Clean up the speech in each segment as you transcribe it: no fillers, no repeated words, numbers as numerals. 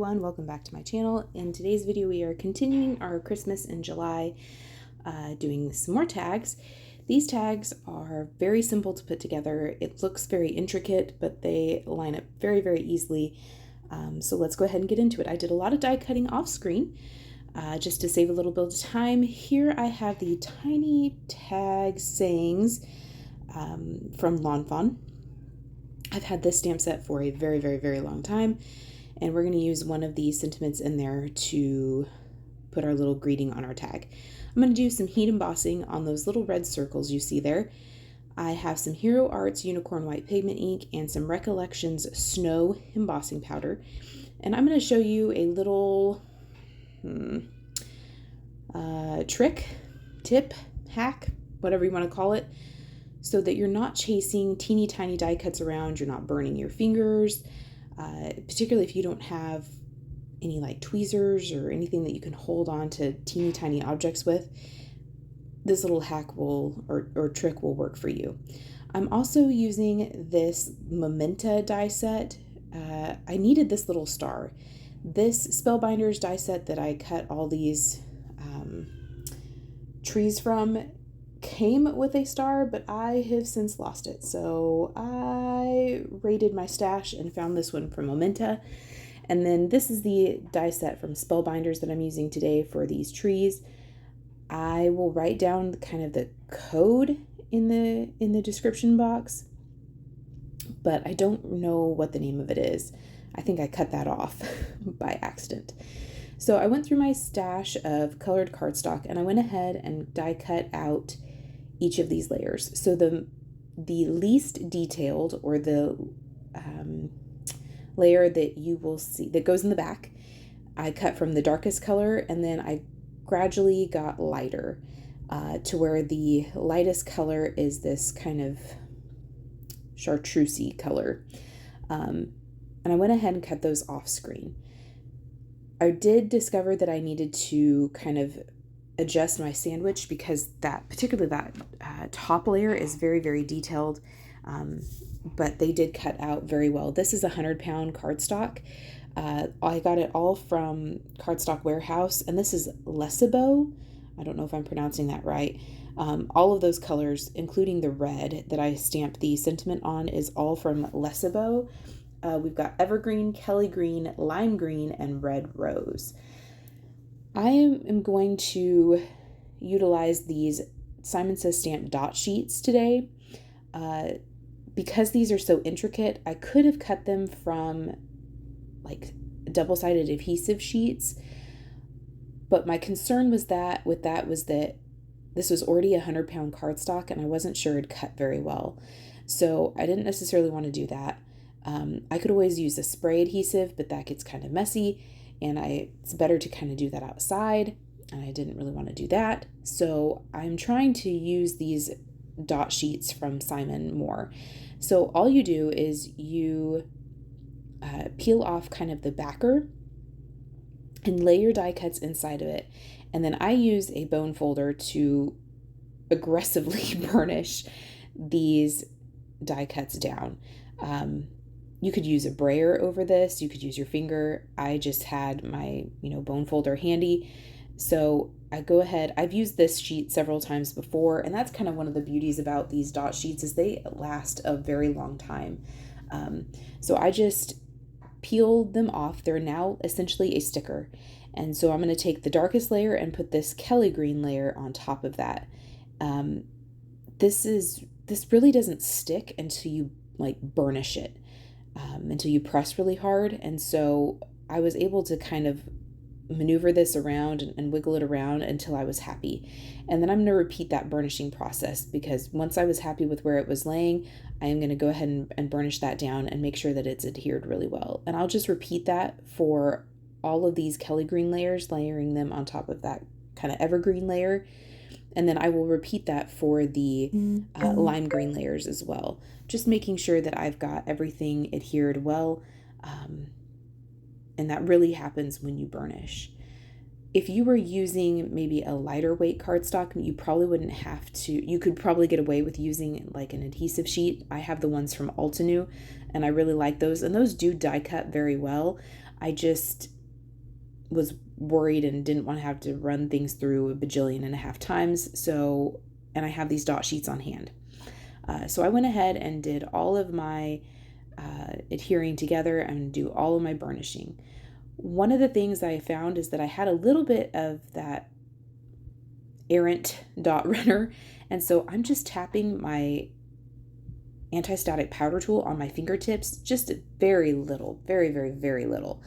everyone, welcome back to my channel. In today's video we are continuing our Christmas in July, doing some more tags. These tags are very simple to put together. It looks very intricate, but they line up very easily. So let's go ahead and get into it. I did a lot of die cutting off screen just to save a little bit of time. Here I have the tiny tag sayings from Fawn. I've had this stamp set for a very long time, and we're going to use one of these sentiments in there to put our little greeting on our tag. I'm going to do some heat embossing on those little red circles you see there. I have some Hero Arts Unicorn White Pigment ink and some Recollections Snow embossing powder, and I'm going to show you a little trick, tip, hack, whatever you want to call it, so that you're not chasing teeny tiny die cuts around, you're not burning your fingers, particularly if you don't have any like tweezers or anything that you can hold on to teeny tiny objects with. This little hack will, or trick will work for you. I'm also using this Momenta die set. I needed this little star. This Spellbinders die set that I cut all these trees from came with a star, but I have since lost it. So I raided my stash and found this one from Momenta. And then this is the die set from Spellbinders that I'm using today for these trees. I will write down kind of the code in the description box, but I don't know what the name of it is. I think I cut that off by accident. So I went through my stash of colored cardstock and I went ahead and die cut out each of these layers. So the least detailed, or the layer that you will see that goes in the back, I cut from the darkest color, and then I gradually got lighter to where the lightest color is this kind of chartreusey color. And I went ahead and cut those off screen. I did discover that I needed to kind of adjust my sandwich because particularly that top layer is very detailed, but they did cut out very well. This is 100-pound cardstock. I got it all from Cardstock Warehouse, and this is Lessebo. I don't know if I'm pronouncing that right. All of those colors, including the red that I stamped the sentiment on, is all from Lessebo. We've got Evergreen, Kelly Green, Lime Green, and Red Rose. I am going to utilize these Simon Says Stamp dot sheets today. Because these are so intricate, I could have cut them from like double-sided adhesive sheets, but my concern was that this was already 100-pound cardstock and I wasn't sure it'd cut very well. So I didn't necessarily want to do that. I could always use a spray adhesive, but that gets kind of messy, and it's better to kind of do that outside, and I didn't really want to do that. So I'm trying to use these dot sheets from Simon more. So all you do is you peel off kind of the backer and lay your die cuts inside of it. And then I use a bone folder to aggressively burnish these die cuts down. You could use a brayer over this. You could use your finger. I just had my, bone folder handy. So I go ahead, I've used this sheet several times before, and that's kind of one of the beauties about these dot sheets is they last a very long time. So I just peeled them off. They're now essentially a sticker. And so I'm going to take the darkest layer and put this Kelly Green layer on top of that. This really doesn't stick until you like burnish it, until you press really hard. And so I was able to kind of maneuver this around and wiggle it around until I was happy. And then I'm going to repeat that burnishing process, because once I was happy with where it was laying, I am going to go ahead and burnish that down and make sure that it's adhered really well. And I'll just repeat that for all of these Kelly Green layers, layering them on top of that kind of evergreen layer. And then I will repeat that for the lime green layers as well, just making sure that I've got everything adhered well. And that really happens when you burnish. If you were using maybe a lighter weight cardstock, you probably wouldn't have to, you could probably get away with using like an adhesive sheet. I have the ones from Altenew and I really like those, and those do die cut very well. I just was worried and didn't want to have to run things through a bajillion and a half times. So, and I have these dot sheets on hand. So I went ahead and did all of my adhering together and do all of my burnishing. One of the things I found is that I had a little bit of that errant dot runner, and so I'm just tapping my anti-static powder tool on my fingertips, just very little, very, very, very little.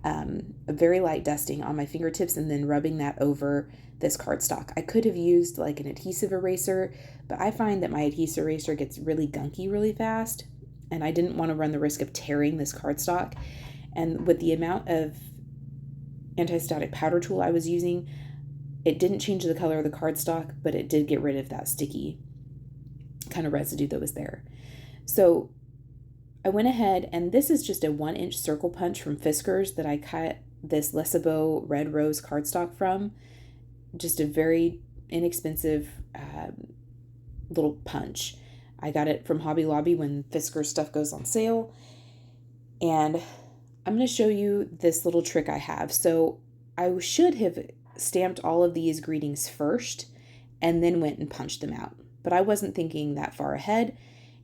A very light dusting on my fingertips and then rubbing that over this cardstock. I could have used like an adhesive eraser, but I find that my adhesive eraser gets really gunky really fast, and I didn't want to run the risk of tearing this cardstock. And with the amount of anti-static powder tool I was using, it didn't change the color of the cardstock, but it did get rid of that sticky kind of residue that was there. So I went ahead, and this is just a 1-inch circle punch from Fiskars that I cut this Lessebo red rose cardstock from. Just a very inexpensive little punch. I got it from Hobby Lobby when Fiskars stuff goes on sale. And I'm going to show you this little trick I have. So I should have stamped all of these greetings first and then went and punched them out. But I wasn't thinking that far ahead.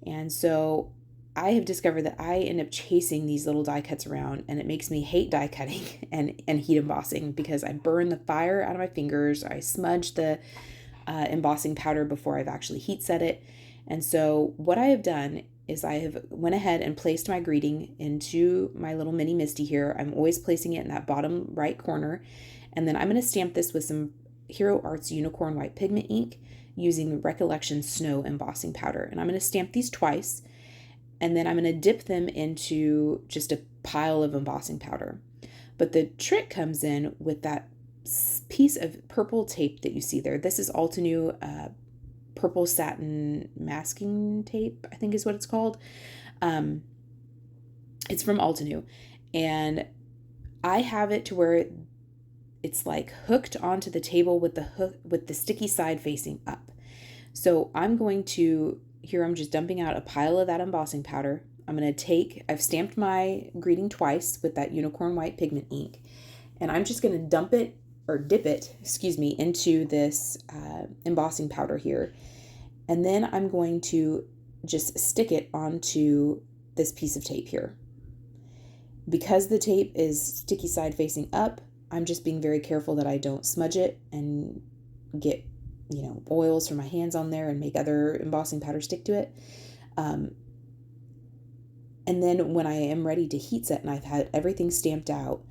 And so I have discovered that I end up chasing these little die cuts around, and it makes me hate die cutting and heat embossing because I burn the fire out of my fingers. I smudge the embossing powder before I've actually heat set it. And so what I have done is I have went ahead and placed my greeting into my little mini Misty here. I'm always placing it in that bottom right corner. And then I'm going to stamp this with some Hero Arts Unicorn White Pigment ink using the Recollections Snow embossing powder. And I'm going to stamp these twice. And then I'm going to dip them into just a pile of embossing powder. But the trick comes in with that piece of purple tape that you see there. This is Altenew purple satin masking tape, I think is what it's called. It's from Altenew. And I have it to where it's like hooked onto the table with the sticky side facing up. So I'm going to, here I'm just dumping out a pile of that embossing powder. I've stamped my greeting twice with that unicorn white pigment ink, and I'm just going to dip it, into this embossing powder here. And then I'm going to just stick it onto this piece of tape here. Because the tape is sticky side facing up, I'm just being very careful that I don't smudge it and get, oils from my hands on there and make other embossing powder stick to it. And then when I am ready to heat set and I've had everything stamped out,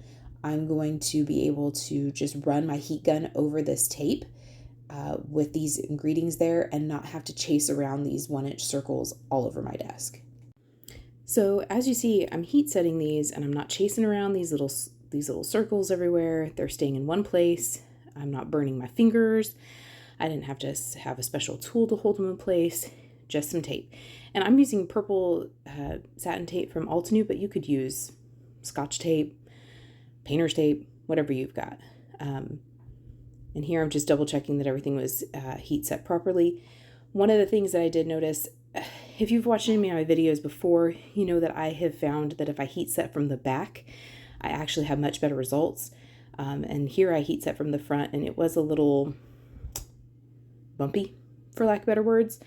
I'm going to be able to just run my heat gun over this tape with these greetings there and not have to chase around these 1-inch circles all over my desk. So as you see, I'm heat setting these and I'm not chasing around these little circles everywhere. They're staying in one place. I'm not burning my fingers. I didn't have to have a special tool to hold them in place, just some tape. And I'm using purple satin tape from Altenew, but you could use Scotch tape, painter's tape, whatever you've got. And here I'm just double checking that everything was heat set properly. One of the things that I did notice, if you've watched any of my videos before, you know that I have found that if I heat set from the back, I actually have much better results. And here I heat set from the front, and it was a little bumpy, for lack of better words.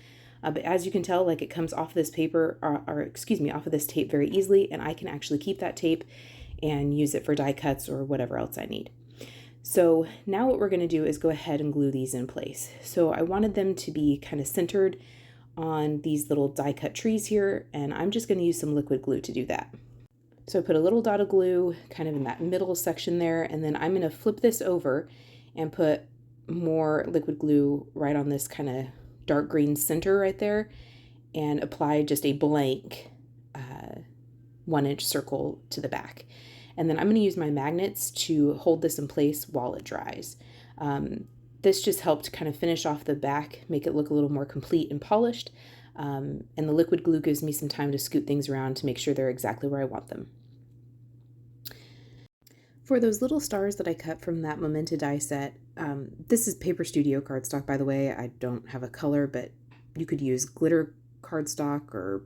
But as you can tell, like, it comes off this paper, off of this tape very easily, and I can actually keep that tape and use it for die cuts or whatever else I need. So now what we're going to do is go ahead and glue these in place. So I wanted them to be kind of centered on these little die cut trees here, and I'm just going to use some liquid glue to do that. So I put a little dot of glue kind of in that middle section there, and then I'm going to flip this over and put more liquid glue right on this kind of dark green center right there, and apply just a blank 1-inch circle to the back. And then I'm going to use my magnets to hold this in place while it dries. This just helped kind of finish off the back, make it look a little more complete and polished. And the liquid glue gives me some time to scoot things around to make sure they're exactly where I want them. For those little stars that I cut from that Momenta die set, this is Paper Studio cardstock, by the way. I don't have a color, but you could use glitter cardstock or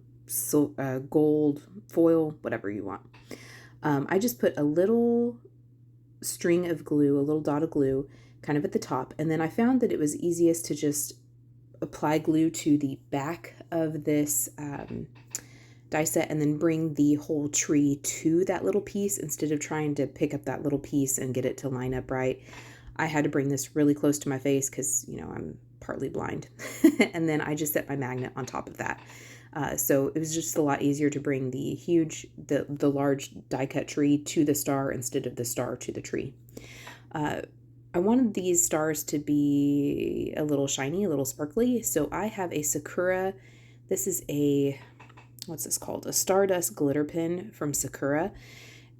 gold foil, whatever you want. I just put a little string of glue, a little dot of glue, kind of at the top, and then I found that it was easiest to just apply glue to the back of this die set and then bring the whole tree to that little piece instead of trying to pick up that little piece and get it to line up right. I had to bring this really close to my face because, you know, I'm partly blind. And then I just set my magnet on top of that. So it was just a lot easier to bring the large die cut tree to the star instead of the star to the tree. I wanted these stars to be a little shiny, a little sparkly. So I have a Sakura. This is what's this called? A Stardust glitter pin from Sakura.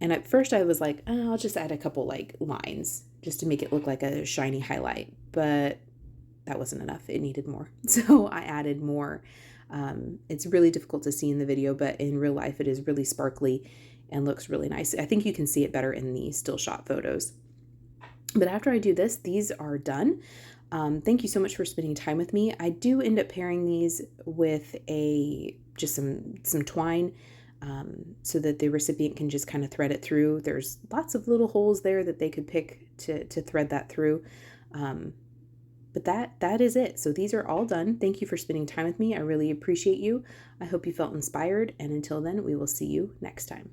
And at first I was like, oh, I'll just add a couple like lines just to make it look like a shiny highlight. But that wasn't enough. It needed more. So I added more. It's really difficult to see in the video, but in real life it is really sparkly and looks really nice. I think you can see it better in the still shot photos. But after I do this, these are done. Thank you so much for spending time with me. I do end up pairing these with just some twine so that the recipient can just kind of thread it through. There's lots of little holes there that they could pick to thread that through. But that is it. So these are all done. Thank you for spending time with me. I really appreciate you. I hope you felt inspired. And until then, we will see you next time.